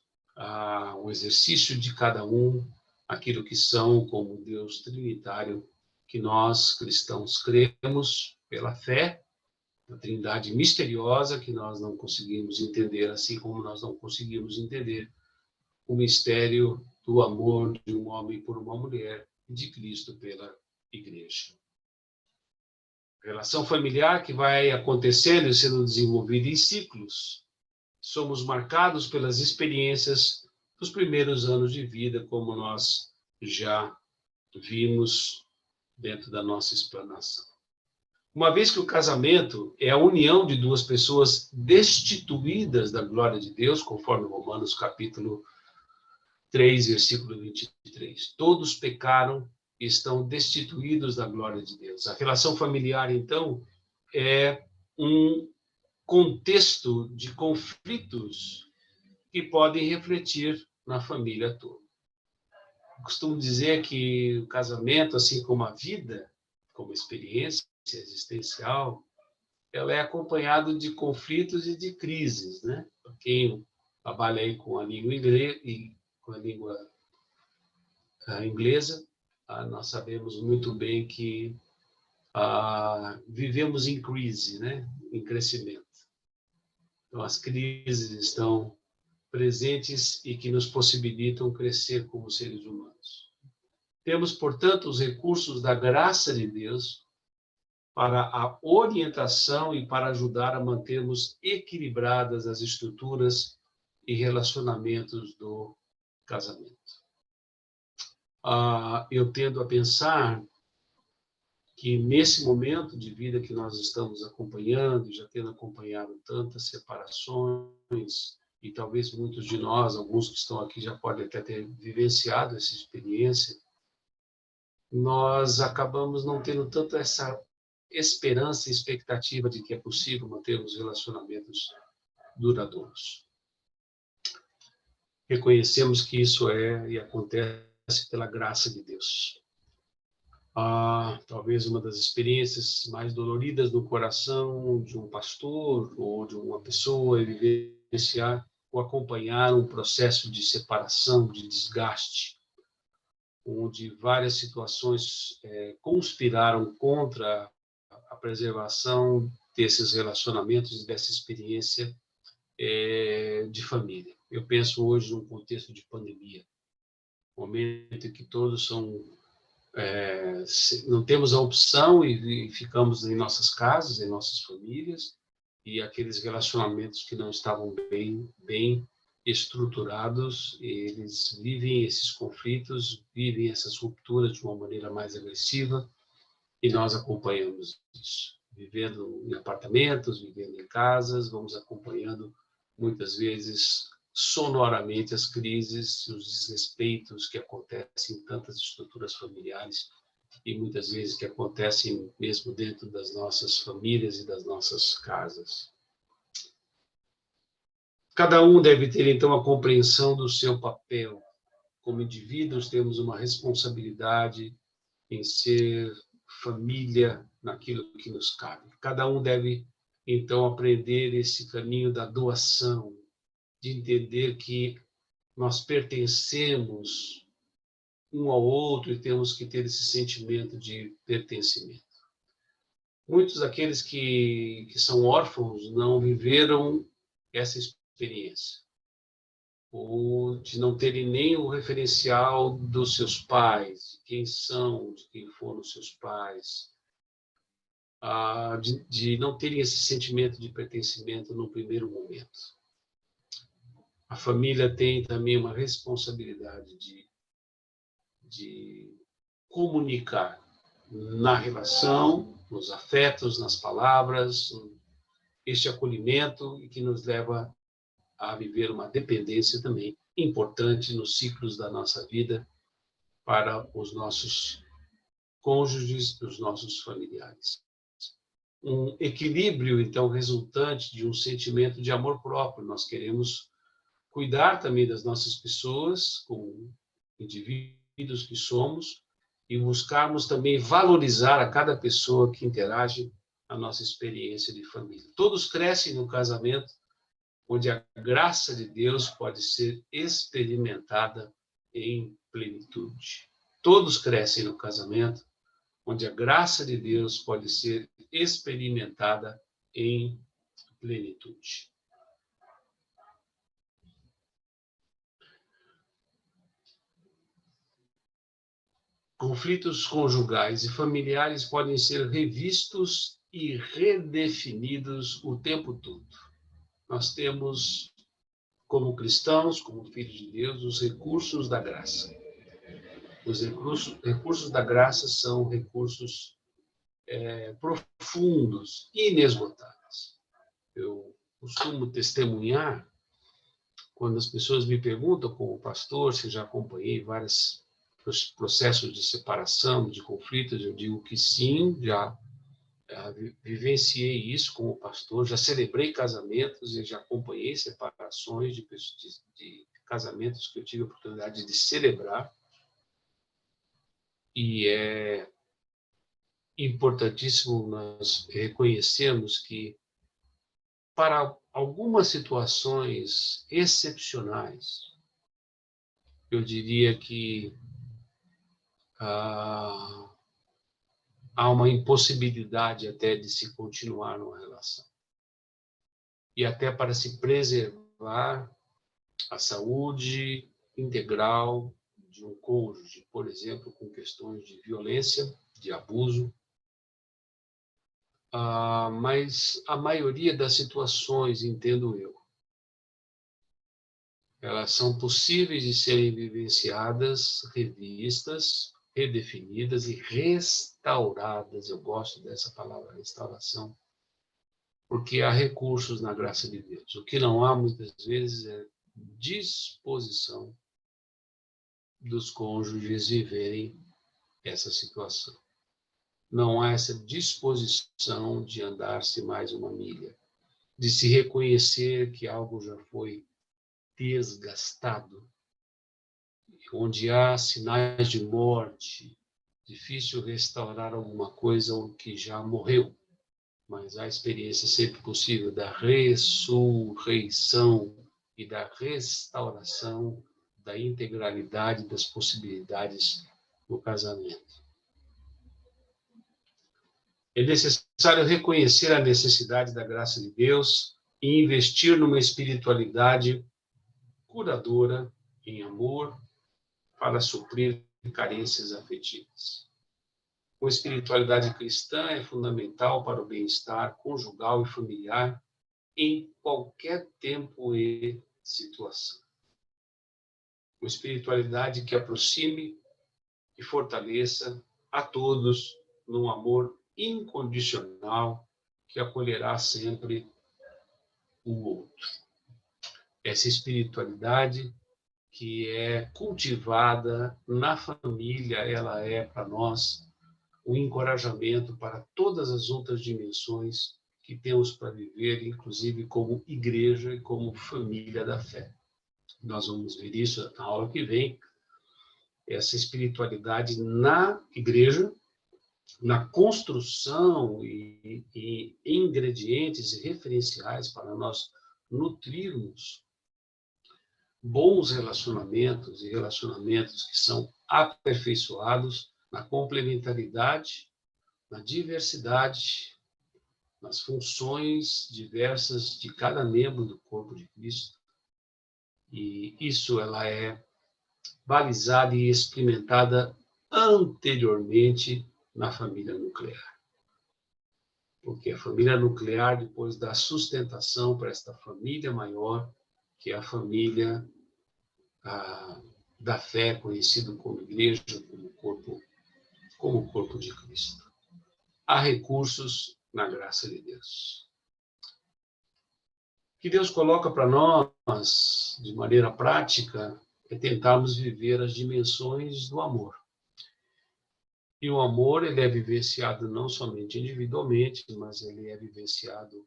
um exercício de cada um, aquilo que são como Deus trinitário, que nós, cristãos, cremos pela fé, a Trindade misteriosa que nós não conseguimos entender, assim como nós não conseguimos entender o mistério do amor de um homem por uma mulher e de Cristo pela Igreja. A relação familiar que vai acontecendo e sendo desenvolvida em ciclos. Somos marcados pelas experiências dos primeiros anos de vida, como nós já vimos dentro da nossa explanação. Uma vez que o casamento é a união de duas pessoas destituídas da glória de Deus, conforme Romanos capítulo 3, versículo 23. Todos pecaram e estão destituídos da glória de Deus. A relação familiar, então, é um contexto de conflitos que podem refletir na família toda. Costumo dizer que o casamento, assim como a vida, como experiência existencial, ela é acompanhada de conflitos e de crises, né? Para quem trabalha aí com a língua inglesa, nós sabemos muito bem que vivemos em crise, né? Em crescimento. Então, as crises estão presentes e que nos possibilitam crescer como seres humanos. Temos, portanto, os recursos da graça de Deus para a orientação e para ajudar a mantermos equilibradas as estruturas e relacionamentos do casamento. Eu tendo a pensar que nesse momento de vida que nós estamos acompanhando, já tendo acompanhado tantas separações, e talvez muitos de nós, alguns que estão aqui já podem até ter vivenciado essa experiência, nós acabamos não tendo tanto essa esperança e expectativa de que é possível mantermos relacionamentos duradouros. Reconhecemos que isso é e acontece pela graça de Deus. Talvez uma das experiências mais doloridas no coração de um pastor ou de uma pessoa é vivenciar ou acompanhar um processo de separação, de desgaste, onde várias situações conspiraram contra a preservação desses relacionamentos e dessa experiência de família. Eu penso hoje num contexto de pandemia, momento em que todos não temos a opção e ficamos em nossas casas, em nossas famílias, e aqueles relacionamentos que não estavam bem estruturados, eles vivem esses conflitos, vivem essas rupturas de uma maneira mais agressiva, e nós acompanhamos isso. Vivendo em apartamentos, vivendo em casas, vamos acompanhando, muitas vezes, sonoramente as crises, os desrespeitos que acontecem em tantas estruturas familiares e muitas vezes que acontecem mesmo dentro das nossas famílias e das nossas casas. Cada um deve ter, então, a compreensão do seu papel. Como indivíduos, temos uma responsabilidade em ser família naquilo que nos cabe. Cada um deve, então, aprender esse caminho da doação, de entender que nós pertencemos um ao outro e temos que ter esse sentimento de pertencimento. Muitos daqueles que são órfãos não viveram essa experiência, ou de não terem nem o referencial dos seus pais, de quem são, de quem foram seus pais, de não terem esse sentimento de pertencimento no primeiro momento. A família tem também uma responsabilidade de comunicar na relação, nos afetos, nas palavras, este acolhimento e que nos leva a viver uma dependência também importante nos ciclos da nossa vida para os nossos cônjuges, os nossos familiares. Um equilíbrio, então, resultante de um sentimento de amor próprio. Nós queremos cuidar também das nossas pessoas, como indivíduos que somos, e buscarmos também valorizar a cada pessoa que interage a nossa experiência de família. Todos crescem no casamento, onde a graça de Deus pode ser experimentada em plenitude. Todos crescem no casamento, onde a graça de Deus pode ser experimentada em plenitude. Conflitos conjugais e familiares podem ser revistos e redefinidos o tempo todo. Nós temos, como cristãos, como filhos de Deus, os recursos da graça. Os recursos da graça são recursos profundos, inesgotáveis. Eu costumo testemunhar, quando as pessoas me perguntam, como pastor, se já acompanhei vários processos de separação, de conflitos, eu digo que sim, já vivenciei isso como pastor, já celebrei casamentos e já acompanhei separações de casamentos que eu tive a oportunidade de celebrar. E é importantíssimo nós reconhecermos que, para algumas situações excepcionais, eu diria que há uma impossibilidade até de se continuar numa relação. E até para se preservar a saúde integral de um cônjuge, por exemplo, com questões de violência, de abuso. Mas a maioria das situações, entendo eu, elas são possíveis de serem vivenciadas, revistas, redefinidas e restauradas. Eu gosto dessa palavra, restauração, porque há recursos na graça de Deus. O que não há, muitas vezes, é disposição dos cônjuges viverem essa situação. não há essa disposição de andar-se mais uma milha, de se reconhecer que algo já foi desgastado, onde há sinais de morte, difícil restaurar alguma coisa que já morreu, mas a experiência sempre possível da ressurreição e da restauração da integralidade das possibilidades no casamento. É necessário reconhecer a necessidade da graça de Deus e investir numa espiritualidade curadora em amor para suprir carências afetivas. A espiritualidade cristã é fundamental para o bem-estar conjugal e familiar em qualquer tempo e situação. Uma espiritualidade que aproxime e fortaleça a todos num amor incondicional que acolherá sempre o outro. Essa espiritualidade que é cultivada na família, ela é para nós um encorajamento para todas as outras dimensões que temos para viver, inclusive como igreja e como família da fé. Nós vamos ver isso na aula que vem, essa espiritualidade na igreja, na construção e ingredientes e referenciais para nós nutrirmos bons relacionamentos e relacionamentos que são aperfeiçoados na complementaridade, na diversidade, nas funções diversas de cada membro do corpo de Cristo. E isso ela é balizada e experimentada anteriormente na família nuclear. Porque a família nuclear depois dá sustentação para esta família maior, que é a família da fé, conhecido como igreja, como o corpo de Cristo. Há recursos na graça de Deus. O que Deus coloca para nós, de maneira prática, é tentarmos viver as dimensões do amor. E o amor, ele é vivenciado não somente individualmente, mas ele é vivenciado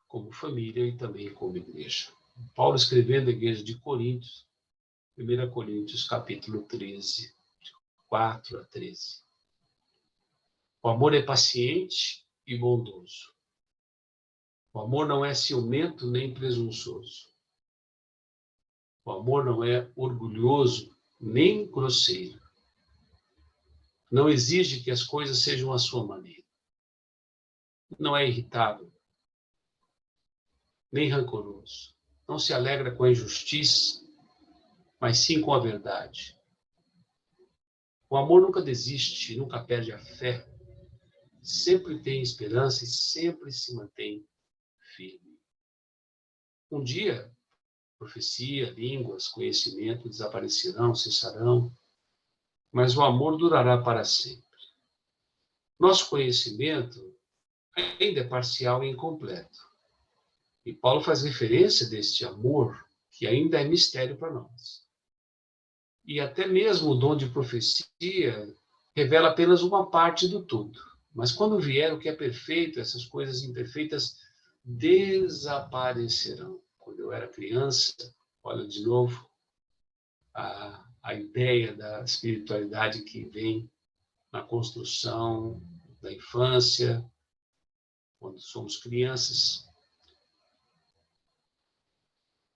como família e também como igreja. Paulo escrevendo à igreja de Coríntios, 1 Coríntios, capítulo 13, 4 a 13. O amor é paciente e bondoso. O amor não é ciumento nem presunçoso. O amor não é orgulhoso nem grosseiro. Não exige que as coisas sejam à sua maneira. Não é irritável, nem rancoroso. Não se alegra com a injustiça, mas sim com a verdade. O amor nunca desiste, nunca perde a fé. Sempre tem esperança e sempre se mantém firme. Um dia, profecia, línguas, conhecimento desaparecerão, cessarão, mas o amor durará para sempre. Nosso conhecimento ainda é parcial e incompleto. E Paulo faz referência deste amor que ainda é mistério para nós. E até mesmo o dom de profecia revela apenas uma parte do todo. Mas quando vier o que é perfeito, essas coisas imperfeitas desaparecerão. Quando eu era criança, olha de novo a ideia da espiritualidade que vem na construção da infância, quando somos crianças.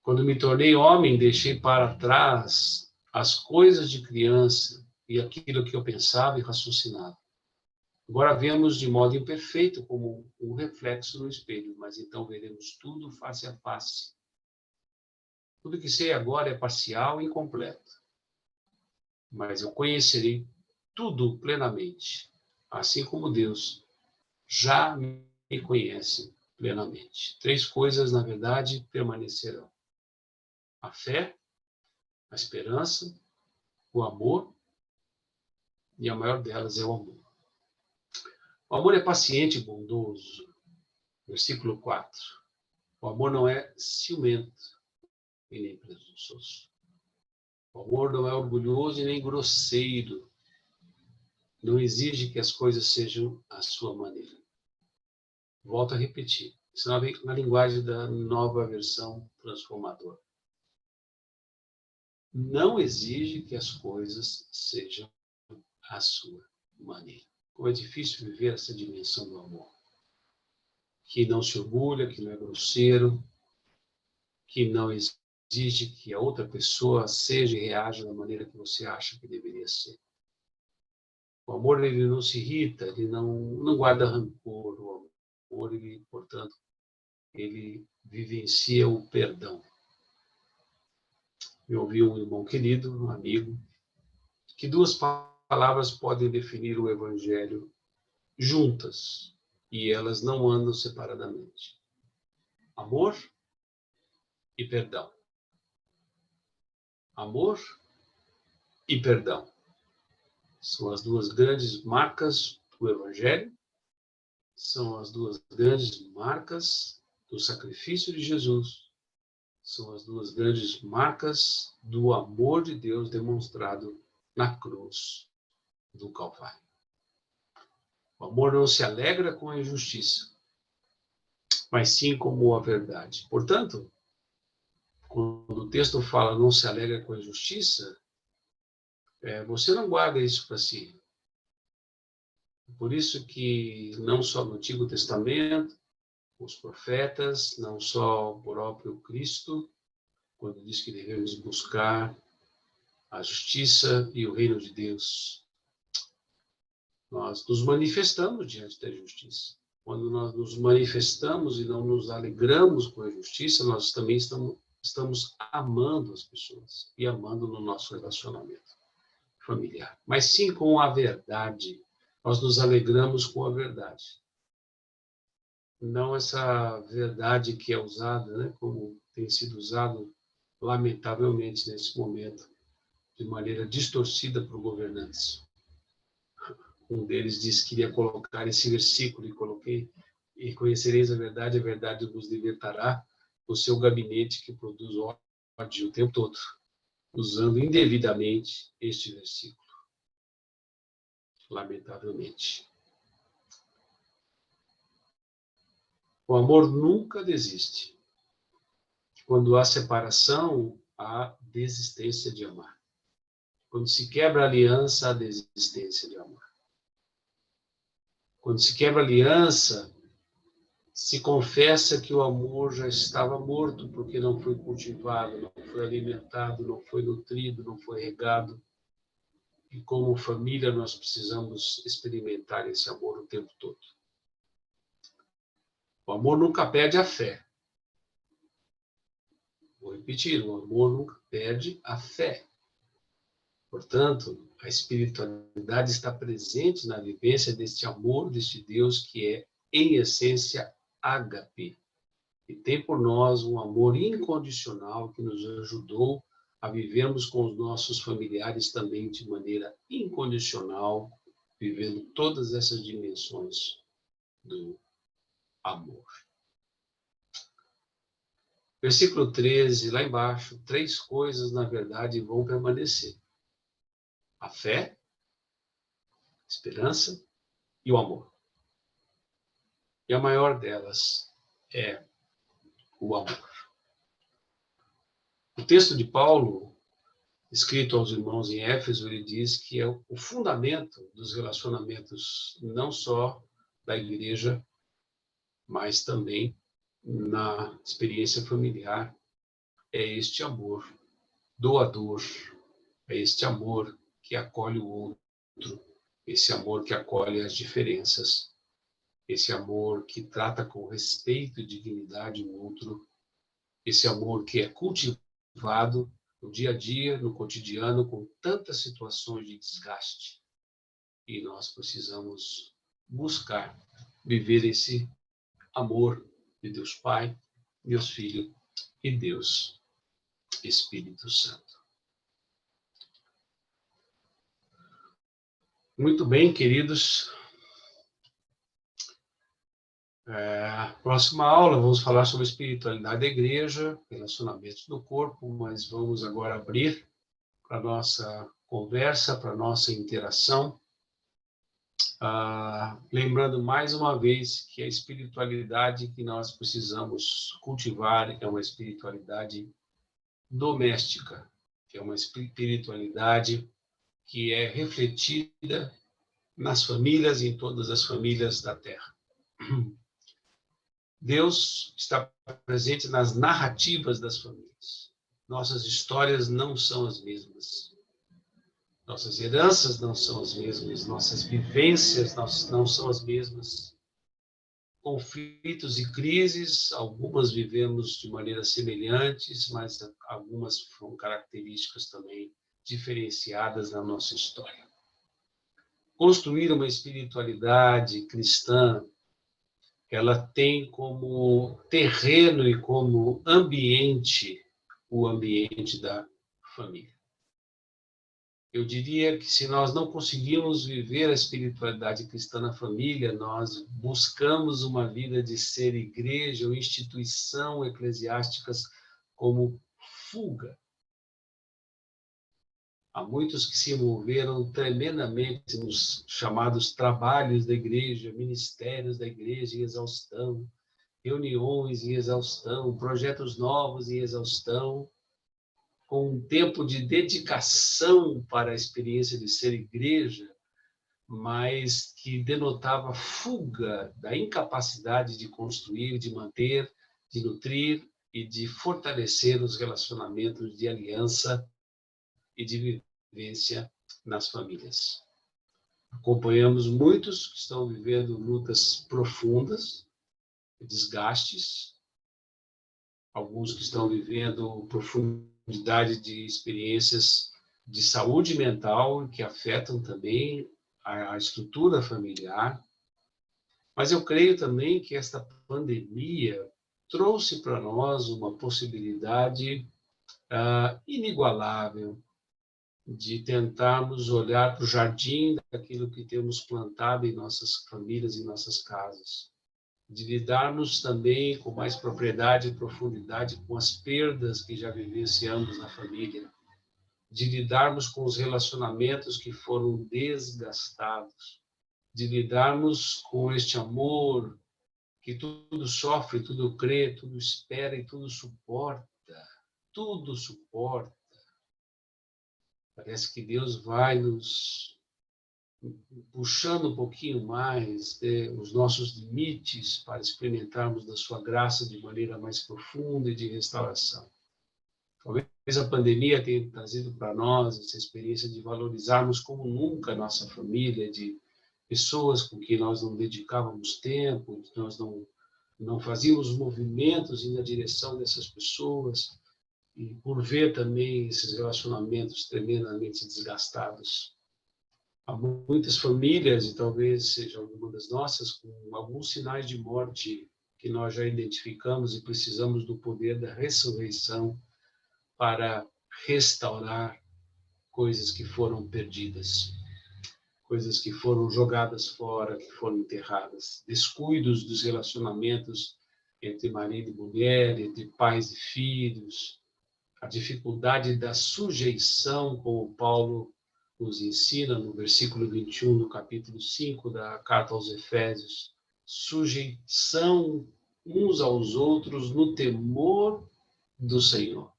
Quando me tornei homem, deixei para trás as coisas de criança e aquilo que eu pensava e raciocinava. Agora vemos de modo imperfeito, como um reflexo no espelho, mas então veremos tudo face a face. Tudo que sei agora é parcial e incompleto, mas eu conhecerei tudo plenamente, assim como Deus já me conhece plenamente. 3 coisas, na verdade, permanecerão: a fé, a esperança, o amor, e a maior delas é o amor. O amor é paciente e bondoso. Versículo 4. O amor não é ciumento e nem presunçoso. O amor não é orgulhoso e nem grosseiro. não exige que as coisas sejam à sua maneira. Volto a repetir. Isso na linguagem da Nova Versão Transformadora. Não exige que as coisas sejam à sua maneira. Como é difícil viver essa dimensão do amor. Que não se orgulha, que não é grosseiro, que não exige que a outra pessoa seja e reaja da maneira que você acha que deveria ser. O amor, ele não se irrita, ele não guarda rancor. O amor, ele, portanto, ele vivencia o perdão. Eu ouvi um irmão querido, um amigo, que duas palavras podem definir o Evangelho juntas, e elas não andam separadamente. Amor e perdão. Amor e perdão. São as duas grandes marcas do Evangelho, são as duas grandes marcas do sacrifício de Jesus, são as duas grandes marcas do amor de Deus demonstrado na cruz do Calvário. O amor não se alegra com a injustiça, mas sim como a verdade. Portanto, quando o texto fala não se alegra com a injustiça, você não guarda isso para si. Por isso que não só no Antigo Testamento, os profetas, não só o próprio Cristo, quando diz que devemos buscar a justiça e o reino de Deus, nós nos manifestamos diante da justiça. Quando nós nos manifestamos e não nos alegramos com a justiça, nós também estamos amando as pessoas e amando no nosso relacionamento familiar. Mas sim com a verdade. Nós nos alegramos com a verdade. Não essa verdade que é usada, né, como tem sido usado, lamentavelmente, nesse momento, de maneira distorcida por governantes. Um deles disse que iria colocar esse versículo, e coloquei: e conhecereis a verdade vos libertará, o seu gabinete que produz ódio o tempo todo, usando indevidamente este versículo. Lamentavelmente. O amor nunca desiste. Quando há separação, há desistência de amar. Quando se quebra a aliança, há desistência de amar. Quando se quebra a aliança, se confessa que o amor já estava morto porque não foi cultivado, não foi alimentado, não foi nutrido, não foi regado. E como família nós precisamos experimentar esse amor o tempo todo. O amor nunca perde a fé. Vou repetir, o amor nunca perde a fé. Portanto, a espiritualidade está presente na vivência deste amor, deste Deus que é, em essência, ágape. E tem por nós um amor incondicional que nos ajudou a vivermos com os nossos familiares também de maneira incondicional, vivendo todas essas dimensões do amor. Versículo 13, lá embaixo, 3 coisas, na verdade, vão permanecer. A fé, a esperança e o amor. E a maior delas é o amor. O texto de Paulo, escrito aos irmãos em Éfeso, ele diz que é o fundamento dos relacionamentos, não só da igreja, mas também na experiência familiar. É este amor doador, é este amor que acolhe o outro, esse amor que acolhe as diferenças, esse amor que trata com respeito e dignidade o outro, esse amor que é cultivado no dia a dia, no cotidiano, com tantas situações de desgaste. E nós precisamos buscar viver esse amor de Deus Pai, Deus Filho e Deus Espírito Santo. Muito bem, queridos. Próxima aula, vamos falar sobre espiritualidade da igreja, relacionamentos do corpo, mas vamos agora abrir para a nossa conversa, para a nossa interação. lembrando mais uma vez que a espiritualidade que nós precisamos cultivar é uma espiritualidade doméstica, que é uma espiritualidade que é refletida nas famílias e em todas as famílias da Terra. Deus está presente nas narrativas das famílias. Nossas histórias não são as mesmas. Nossas heranças não são as mesmas. Nossas vivências não são as mesmas. Conflitos e crises, algumas vivemos de maneiras semelhantes, mas algumas foram características também diferenciadas na nossa história. Construir uma espiritualidade cristã, ela tem como terreno e como ambiente o ambiente da família. Eu diria que se nós não conseguirmos viver a espiritualidade cristã na família, nós buscamos uma vida de ser igreja ou instituição eclesiásticas como fuga. Há muitos que se envolveram tremendamente nos chamados trabalhos da igreja, ministérios da igreja em exaustão, reuniões em exaustão, projetos novos em exaustão, com um tempo de dedicação para a experiência de ser igreja, mas que denotava fuga da incapacidade de construir, de manter, de nutrir e de fortalecer os relacionamentos de aliança e de vivência nas famílias. Acompanhamos muitos que estão vivendo lutas profundas, desgastes, alguns que estão vivendo profundidade de experiências de saúde mental que afetam também a estrutura familiar. Mas eu creio também que esta pandemia trouxe para nós uma possibilidade inigualável de tentarmos olhar para o jardim daquilo que temos plantado em nossas famílias e nossas casas, de lidarmos também com mais propriedade e profundidade com as perdas que já vivenciamos na família, de lidarmos com os relacionamentos que foram desgastados, de lidarmos com este amor que tudo sofre, tudo crê, tudo espera e tudo suporta. Tudo suporta. Parece que Deus vai nos puxando um pouquinho mais os nossos limites para experimentarmos da sua graça de maneira mais profunda e de restauração. Talvez a pandemia tenha trazido para nós essa experiência de valorizarmos como nunca a nossa família, de pessoas com quem nós não dedicávamos tempo, que nós não fazíamos movimentos na direção dessas pessoas, e por ver também esses relacionamentos tremendamente desgastados. Há muitas famílias, e talvez seja alguma das nossas, com alguns sinais de morte que nós já identificamos e precisamos do poder da ressurreição para restaurar coisas que foram perdidas, coisas que foram jogadas fora, que foram enterradas, descuidos dos relacionamentos entre marido e mulher, entre pais e filhos, a dificuldade da sujeição, como Paulo nos ensina no versículo 21 do capítulo 5 da carta aos Efésios, sujeição uns aos outros no temor do Senhor.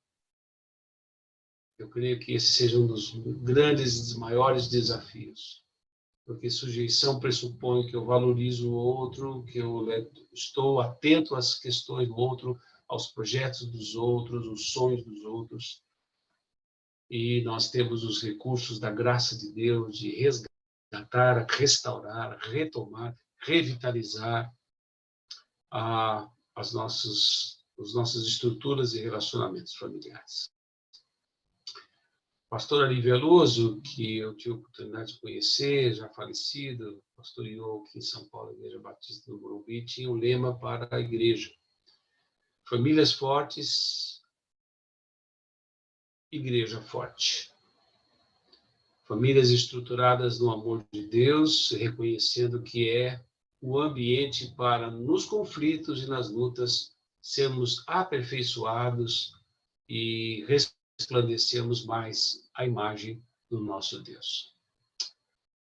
Eu creio que esse seja um dos grandes, maiores desafios, porque sujeição pressupõe que eu valorizo o outro, que eu estou atento às questões do outro, aos projetos dos outros, os sonhos dos outros. E nós temos os recursos da graça de Deus de resgatar, restaurar, retomar, revitalizar as nossas estruturas e relacionamentos familiares. Pastor Ari Veloso, que eu tive a oportunidade de conhecer, já falecido, pastoreou aqui em São Paulo, a Igreja Batista do Morumbi, tinha um lema para a igreja: famílias fortes, igreja forte. Famílias estruturadas no amor de Deus, reconhecendo que é o ambiente para, nos conflitos e nas lutas, sermos aperfeiçoados e resplandecermos mais a imagem do nosso Deus.